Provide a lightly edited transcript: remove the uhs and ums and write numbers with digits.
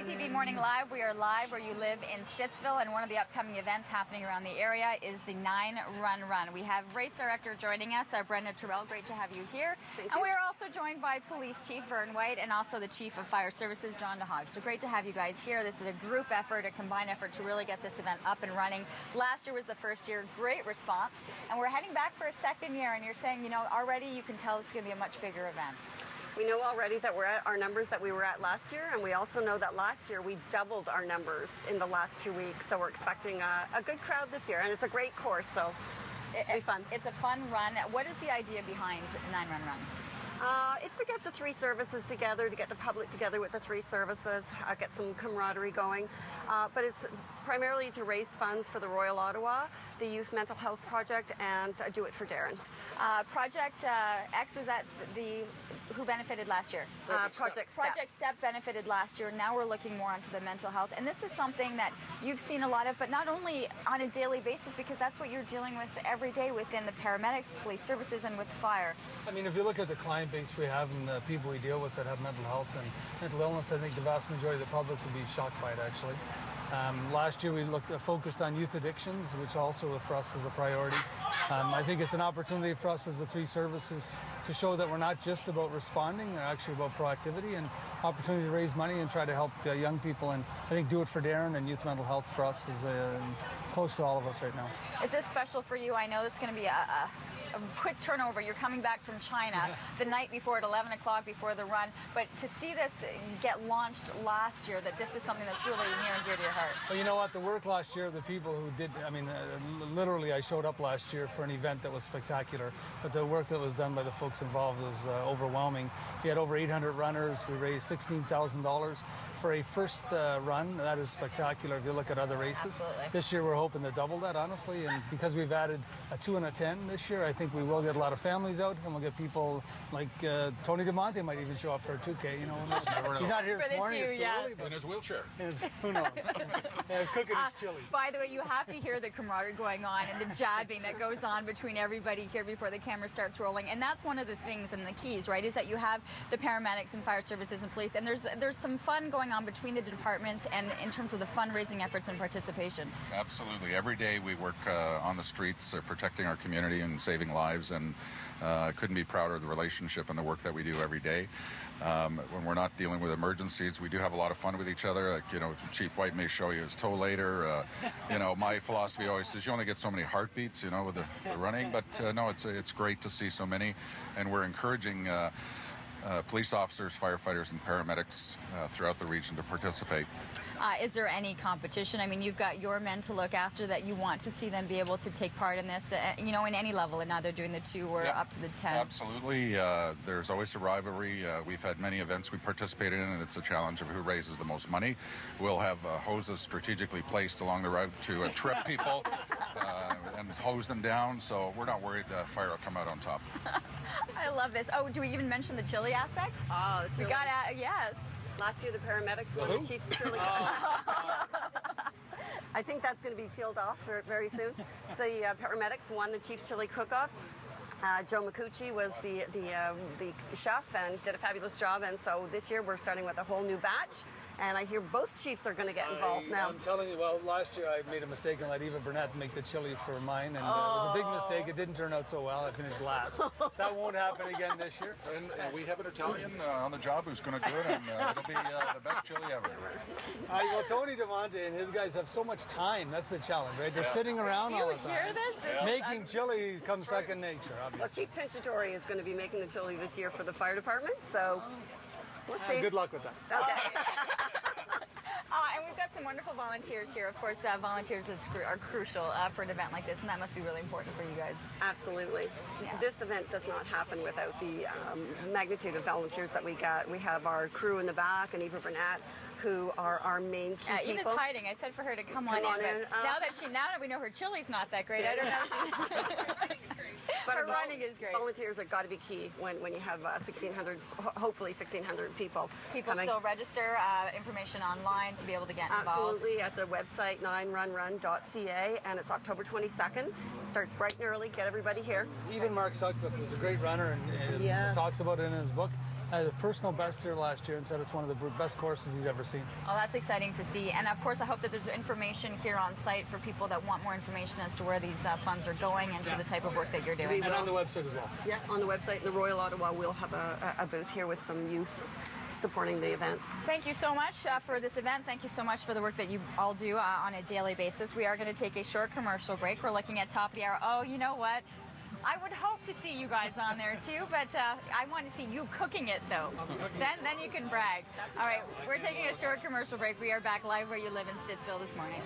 CTV Morning Live. We are live where you live in Stittsville, and one of the upcoming events happening around the area is the 9 Run. We have race director joining us, Brenda Terrell. Great to have you here. Thank and you. we are also joined by Police Chief Vern White and also the Chief of Fire Services, John DeHog. So great to have you guys here. This is a group effort, a combined effort to really get this event up and running. Last year was the first year, great response, and we're heading back for a second year, and you're saying, you know, already you can tell it's going to be a much bigger event. We know already that we're at our numbers that we were at last year, and we also know that last year we doubled our numbers in the last 2 weeks, so we're expecting a good crowd this year, and it's a great course, so it'll be fun. It's a fun run. What is the idea behind 9 Run? It's to get the three services together, to get the public together with the three services, get some camaraderie going, but it's primarily to raise funds for the Royal Ottawa, the Youth Mental Health Project, and Do It for Darren. Project X, was that who benefited last year? Project Step benefited last year. Now we're looking more onto the mental health, and this is something that you've seen a lot of, but not only on a daily basis, because that's what you're dealing with every day within the paramedics, police services, and with fire. I mean, if you look at the client base we have and the people we deal with that have mental health and mental illness, I think the vast majority of the public would be shocked by it, actually. Last year we focused on youth addictions, which also for us is a priority. I think it's an opportunity for us as the three services to show that we're not just about responding, they're actually about proactivity and opportunity to raise money and try to help young people. And I think Do It for Darren and youth mental health for us is close to all of us right now. Is this special for you? I know it's going to be a quick turnover. You're coming back from China the night before at 11 o'clock before the run, but to see this get launched last year, that this is something that's really near and dear to your heart. Well, you know what, the work last year, the people who did, I mean, literally I showed up last year for an event that was spectacular, but the work that was done by the folks involved was overwhelming. We had over 800 runners. We raised $16,000 for a first run. That is spectacular if you look at other races. Absolutely. This year we're hoping to double that, honestly, and because we've added a 2 and a 10 this year, I think we will get a lot of families out, and we'll get people like Tony DeMonte might even show up for a 2K. You know, he's not here this morning. It's too early, but in his wheelchair. Who knows? Cooking is chilly. By the way, you have to hear the camaraderie going on and the jabbing that goes on between everybody here before the camera starts rolling, and that's one of the things and the keys, right? Is that you have the paramedics and fire services and police, and there's some fun going on between the departments and in terms of the fundraising efforts and participation. Absolutely. Every day we work on the streets protecting our community and saving lives, and couldn't be prouder of the relationship and the work that we do every day. When we're not dealing with emergencies, we do have a lot of fun with each other. Like, you know, Chief White may show you his toe later. You know, my philosophy always is you only get so many heartbeats, you know, with the running. But no, it's great to see so many, and we're encouraging police officers, firefighters, and paramedics throughout the region to participate. Is there any competition? I mean, you've got your men to look after that you want to see them be able to take part in this, you know, in any level, and now they're doing the 2 or up to the 10. Absolutely. There's always a rivalry. We've had many events we participated in, and it's a challenge of who raises the most money. We'll have hoses strategically placed along the route to trip people and hose them down, so we're not worried the fire will come out on top. I love this. Oh, do we even mention the chili aspect? Oh, the chili. We got yes. Last year the paramedics won the Chiefs chili. I think that's going to be peeled off very soon. The paramedics won the Chiefs chili cook-off. Joe McCucci was the chef and did a fabulous job, and so this year we're starting with a whole new batch. And I hear both chiefs are going to get involved now. I'm telling you, well, last year I made a mistake and let Eva Burnett make the chili for mine, and it was a big mistake. It didn't turn out so well. I finished last. That won't happen again this year. And we have an Italian on the job who's going to do it, and it'll be the best chili ever. Well, Tony DeMonte and his guys have so much time. That's the challenge, right? They're sitting around all the time. Do you hear this? Making chili comes second nature, obviously. Well, Chief Pinchatori is going to be making the chili this year for the fire department, so we'll see. Good luck with that. Okay. And we've got some wonderful volunteers here. Of course, volunteers are crucial for an event like this, and that must be really important for you guys. Absolutely. Yeah. This event does not happen without the magnitude of volunteers that we got. We have our crew in the back, and Eva Burnett, who are our main key people. Eva's hiding. I said for her to come on in. Now that we know her chili's not that great, I don't know. But her running is great. Volunteers have got to be key when you have 1,600, hopefully 1,600 people. People still register information online to be able to get involved. Absolutely, at the website 9runrun.ca, and it's October 22nd. It starts bright and early. Get everybody here. Even Mark Sutcliffe, who's a great runner and talks about it in his book. had a personal best here last year and said it's one of the best courses he's ever seen. Oh, that's exciting to see. And of course, I hope that there's information here on site for people that want more information as to where these funds are going and to the type of work that you're doing. And on the website as well. Yeah, on the website, the Royal Ottawa will have a booth here with some youth supporting the event. Thank you so much for this event. Thank you so much for the work that you all do on a daily basis. We are going to take a short commercial break. We're looking at top of the hour. Oh, you know what? I would hope to see you guys on there too, but I want to see you cooking it though. Then you can brag. All right, we're taking a short commercial break. We are back live where you live in Stittsville this morning.